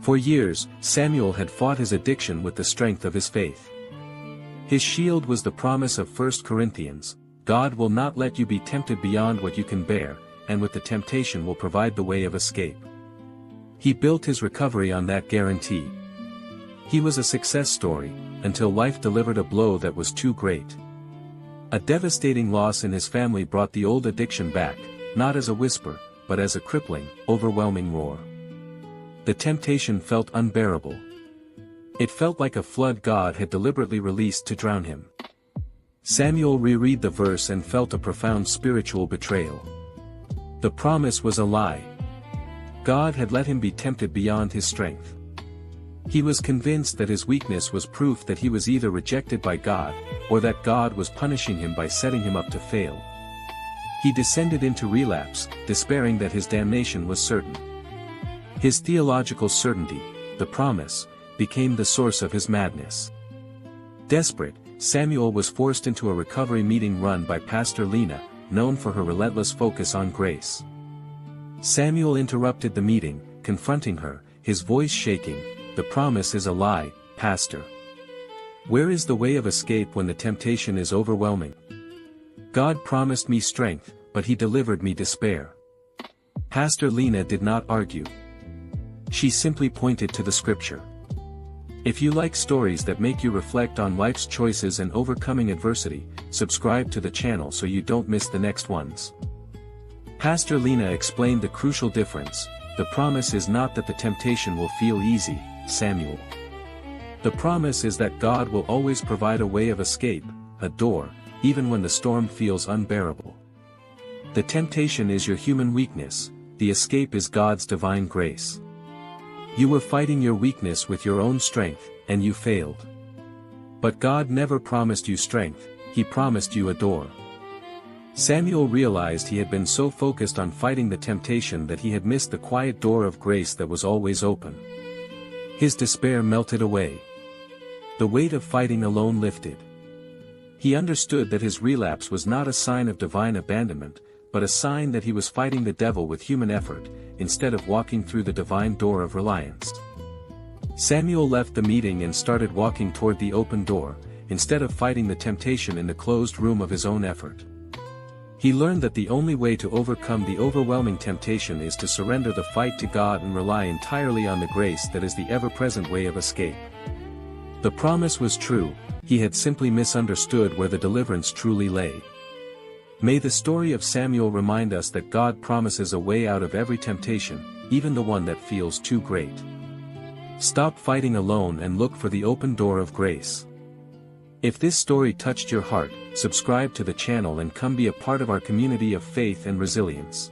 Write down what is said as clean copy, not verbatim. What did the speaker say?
For years, Samuel had fought his addiction with the strength of his faith. His shield was the promise of 1 Corinthians, God will not let you be tempted beyond what you can bear, and with the temptation will provide the way of escape. He built his recovery on that guarantee. He was a success story, until life delivered a blow that was too great. A devastating loss in his family brought the old addiction back, not as a whisper, but as a crippling, overwhelming roar. The temptation felt unbearable. It felt like a flood God had deliberately released to drown him. Samuel reread the verse and felt a profound spiritual betrayal. The promise was a lie. God had let him be tempted beyond his strength. He was convinced that his weakness was proof that he was either rejected by God, or that God was punishing him by setting him up to fail. He descended into relapse, despairing that his damnation was certain. His theological certainty, the promise, became the source of his madness. Desperate, Samuel was forced into a recovery meeting run by Pastor Lena, known for her relentless focus on grace. Samuel interrupted the meeting, confronting her, his voice shaking, "The promise is a lie, Pastor. Where is the way of escape when the temptation is overwhelming? God promised me strength, but he delivered me despair." Pastor Lena did not argue. She simply pointed to the scripture. If you like stories that make you reflect on life's choices and overcoming adversity, subscribe to the channel so you don't miss the next ones. Pastor Lena explained the crucial difference. The promise is not that the temptation will feel easy, Samuel. The promise is that God will always provide a way of escape, a door, even when the storm feels unbearable. The temptation is your human weakness, the escape is God's divine grace. You were fighting your weakness with your own strength, and you failed. But God never promised you strength, he promised you a door. Samuel realized he had been so focused on fighting the temptation that he had missed the quiet door of grace that was always open. His despair melted away. The weight of fighting alone lifted. He understood that his relapse was not a sign of divine abandonment, but a sign that he was fighting the devil with human effort, instead of walking through the divine door of reliance. Samuel left the meeting and started walking toward the open door, instead of fighting the temptation in the closed room of his own effort. He learned that the only way to overcome the overwhelming temptation is to surrender the fight to God and rely entirely on the grace that is the ever-present way of escape. The promise was true, he had simply misunderstood where the deliverance truly lay. May the story of Samuel remind us that God promises a way out of every temptation, even the one that feels too great. Stop fighting alone and look for the open door of grace. If this story touched your heart, subscribe to the channel and come be a part of our community of faith and resilience.